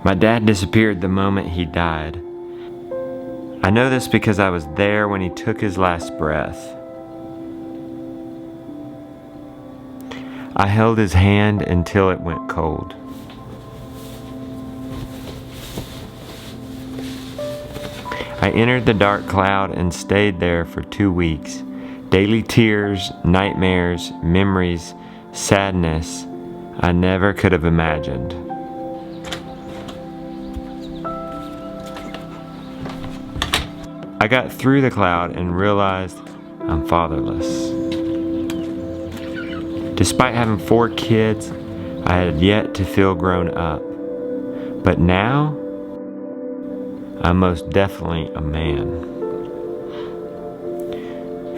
My dad disappeared the moment he died. I know this because I was there when he took his last breath. I held his hand until it went cold. I entered the dark cloud and stayed there for 2 weeks. Daily tears, nightmares, memories, sadness I never could have imagined. I got through the cloud and realized I'm fatherless. Despite having 4 kids, I had yet to feel grown up. But now, I'm most definitely a man.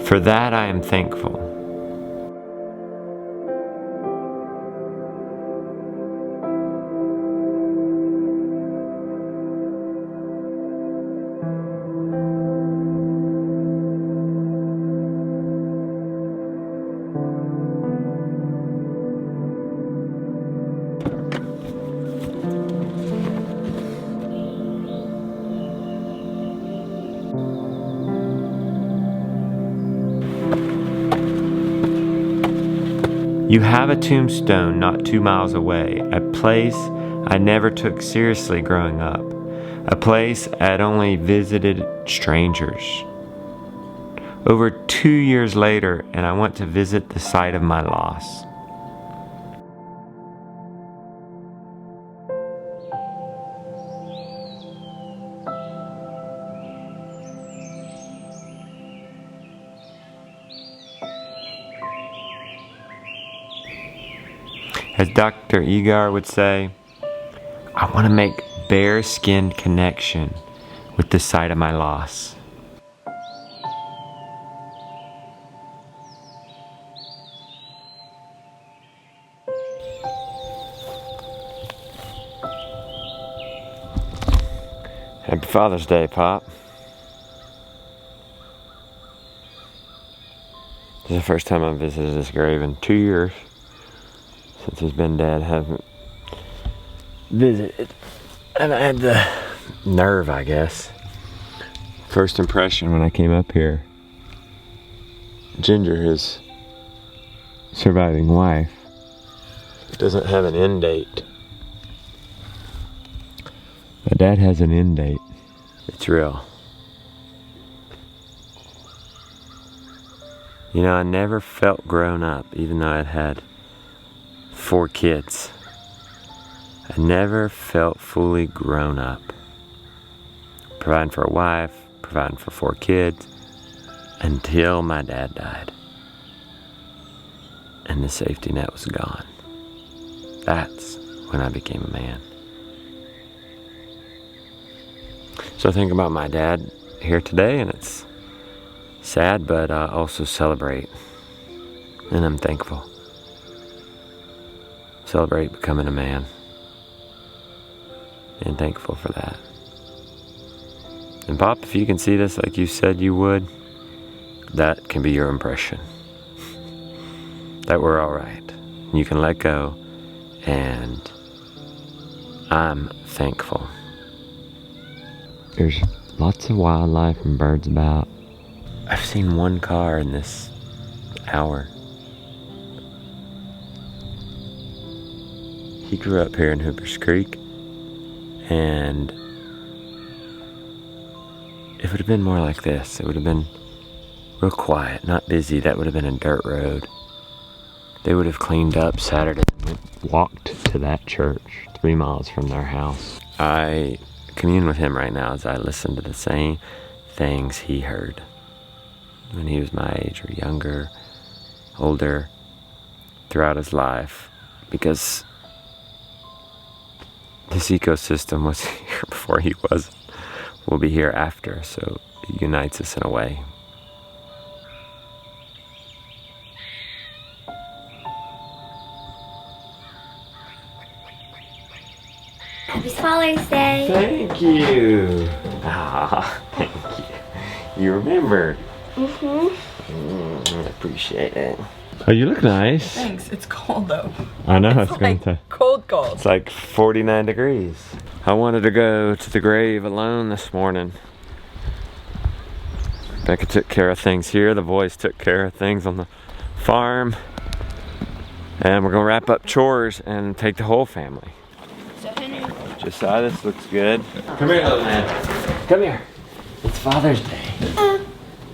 For that, I am thankful. You have a tombstone not 2 miles away, a place I never took seriously growing up, a place I'd only visited strangers. Over 2 years later, and I went to visit the site of my loss. As Dr. Egar would say, I want to make bare-skinned connection with the site of my loss. Happy Father's Day, Pop. This is the first time I've visited this grave in 2 years. Since he's been dead, haven't visited. And I had the nerve, I guess. First impression when I came up here, Ginger, his surviving wife, doesn't have an end date. My dad has an end date. It's real. You know, I never felt grown up, even though I'd had 4 kids. I never felt fully grown up. Providing for a wife, providing for 4 kids, until my dad died. And the safety net was gone. That's when I became a man. So I think about my dad here today, and it's sad, but I also celebrate. And I'm thankful. Celebrate becoming a man. And thankful for that. And Pop, if you can see this like you said you would, that can be your impression. That we're alright. You can let go, and I'm thankful. There's lots of wildlife and birds about. I've seen 1 car in this hour. He grew up here in Hoopers Creek, and it would have been more like this. It would have been real quiet, not busy. That would have been a dirt road. They would have cleaned up Saturday and walked to that church 3 miles from their house. I commune with him right now as I listen to the same things he heard when he was my age, or younger, older, throughout his life, because this ecosystem was here before he was. Will be here after, so it unites us in a way. Happy Father's Day. Thank you. Ah, thank you. You remembered. I appreciate it. Oh, you look nice. Thanks. It's cold though. I know it's going Like to. cold. It's like 49 degrees. I wanted to go to the grave alone this morning. Becca took care of things here. The boys took care of things on the farm. And we're gonna wrap up chores and take the whole family. Josiah, this looks good. Come here, little man. Come here. It's Father's Day.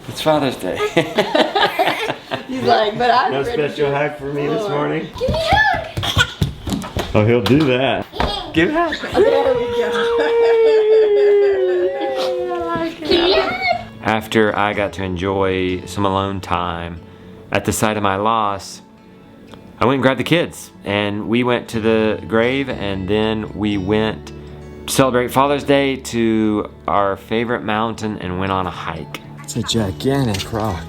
It's Father's Day. He's like, but I'm No ready. special hug for me this morning? Give me a hug. Oh, he'll do that. Give it a hug. There we go. Give me a hug. After I got to enjoy some alone time at the site of my loss, I went and grabbed the kids and we went to the grave, and then we went to celebrate Father's Day to our favorite mountain and went on a hike. It's a gigantic rock.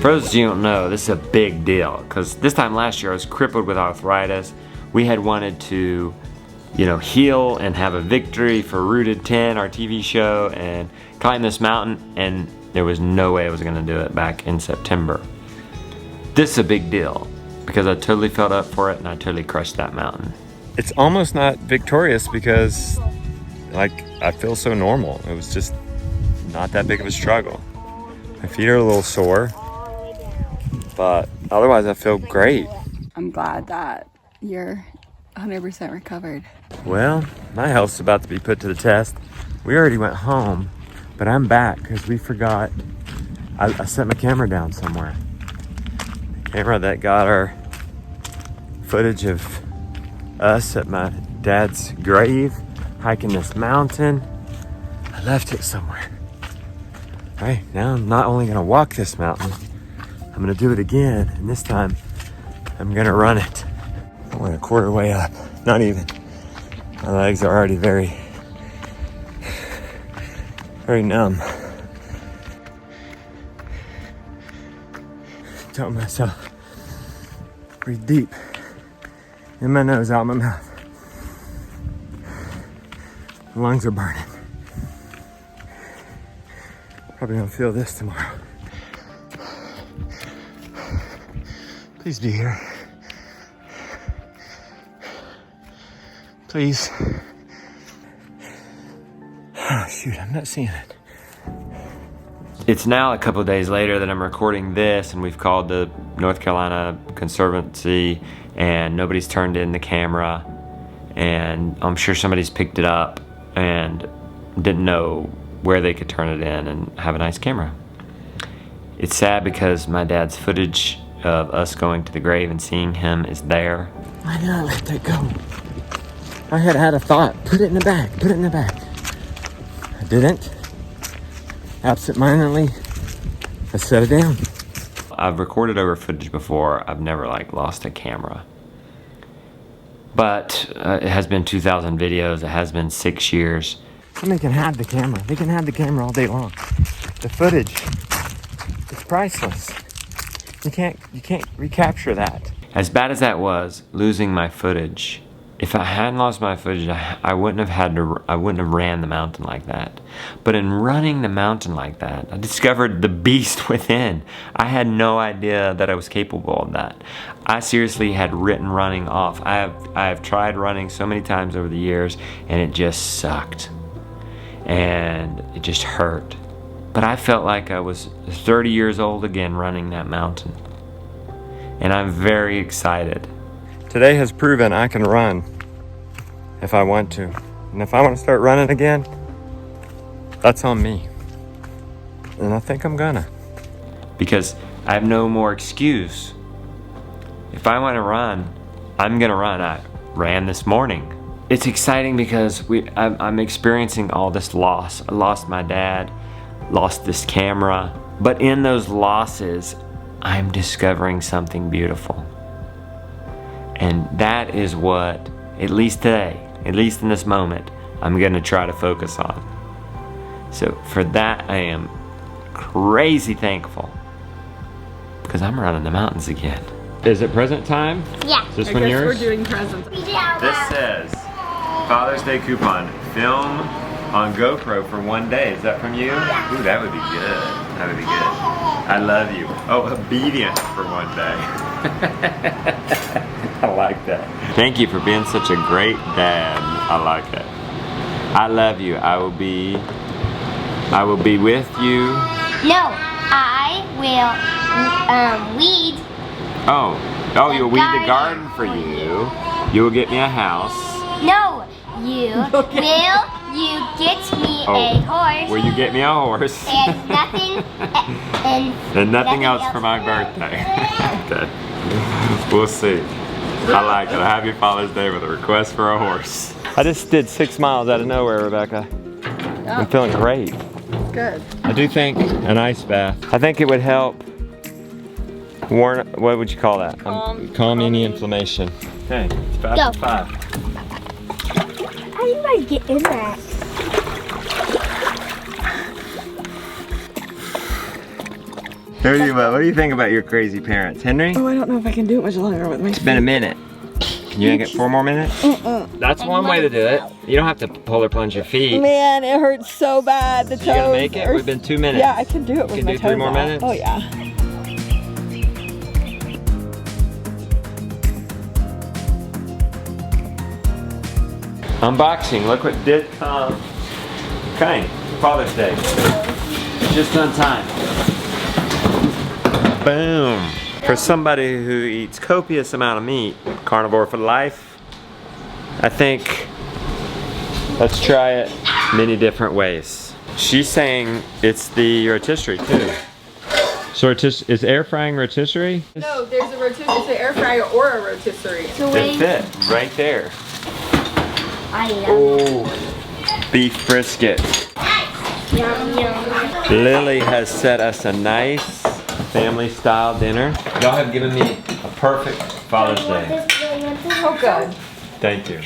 For those of you who don't know, this is a big deal because this time last year I was crippled with arthritis. We had wanted to, heal and have a victory for Rooted 10, our TV show, and climb this mountain, and there was no way I was gonna do it back in September. This is a big deal because I totally felt up for it and I totally crushed that mountain. It's almost not victorious because, I feel so normal. It was just not that big of a struggle. My feet are a little sore, but otherwise I feel great. I'm glad that you're 100% recovered. Well, my health's about to be put to the test. We already went home, but I'm back because we forgot. I set my camera down somewhere. The camera that got our footage of us at my dad's grave, hiking this mountain. I left it somewhere. All right, now I'm not only gonna walk this mountain, I'm gonna do it again, and this time I'm gonna run it. We're a quarter way up, not even. My legs are already very numb. Telling myself, breathe deep. In my nose, out my mouth. My lungs are burning. Probably gonna feel this tomorrow. Please be here. Please. Oh, shoot, I'm not seeing it. It's now a couple days later that I'm recording this, and we've called the North Carolina Conservancy, and nobody's turned in the camera, and I'm sure somebody's picked it up and didn't know where they could turn it in and have a nice camera. It's sad because my dad's footage of us going to the grave and seeing him is there. Why did I let that go? I had a thought. Put it in the bag. Put it in the bag. I didn't. Absent-mindedly, I set it down. I've recorded over footage before. I've never lost a camera. But it has been 2,000 videos. It has been 6 years. Somebody can have the camera. They can have the camera all day long. The footage, it's priceless. You can't recapture that. As bad as that was, losing my footage, if I hadn't lost my footage, I wouldn't have ran the mountain like that. But in running the mountain like that, I discovered the beast within. I had no idea that I was capable of that. I seriously had written running off. I have tried running so many times over the years, and it just sucked. And it just hurt. But I felt like I was 30 years old again running that mountain. And I'm very excited. Today has proven I can run if I want to. And if I want to start running again, that's on me. And I think I'm gonna. Because I have no more excuse. If I want to run, I'm gonna run. I ran this morning. It's exciting because I'm experiencing all this loss. I lost my dad, lost this camera. But in those losses, I'm discovering something beautiful. And that is what, at least today, at least in this moment, I'm gonna try to focus on. So for that, I am crazy thankful because I'm running the mountains again. Is it present time? Yeah. Is this I one guess yours? we're doing presents. Read it out This loud. says Father's Day coupon. Film on GoPro for one day. Is that from you? Ooh, that would be good. That would be good. I love you. Oh, obedient for one day. I like that. Thank you for being such a great dad. I like it. I love you. I will be with you. No, I will weed. Oh, you'll weed the garden for you. You will get me a house. No, you get me a horse. Will you get me a horse? And nothing, and nothing else for my birthday. Okay. We'll see. I like it. A happy Father's Day with a request for a horse. I just did 6 miles out of nowhere, Rebecca. I'm feeling great. Good. I do think an ice bath. I think it would help warn, what would you call that? Calm any inflammation. Okay, it's 5 Go. to 5. How do I get in that? What do you think about your crazy parents, Henry? Oh, I don't know if I can do it much longer with my It's been a minute. Can you get 4 more minutes? That's one way to do it. You don't have to polar plunge your feet. Man, it hurts so bad. The toes. You gonna make it? We've been 2 minutes. Yeah, I can do it with Can my do toes 3 more out. minutes? Oh yeah. Unboxing. Look what did come. Okay, Father's Day. Just on time. Boom. For somebody who eats copious amount of meat, carnivore for life, I think let's try it many different ways. She's saying it's the rotisserie too. So is air frying rotisserie? No, there's a rotisserie. It's an air fryer or a rotisserie. It fit right there. I Oh, beef brisket. Yum, yum. Lily has set us a nice family-style dinner. Y'all have given me a perfect Father's Day. This way, Oh, good. Thank you.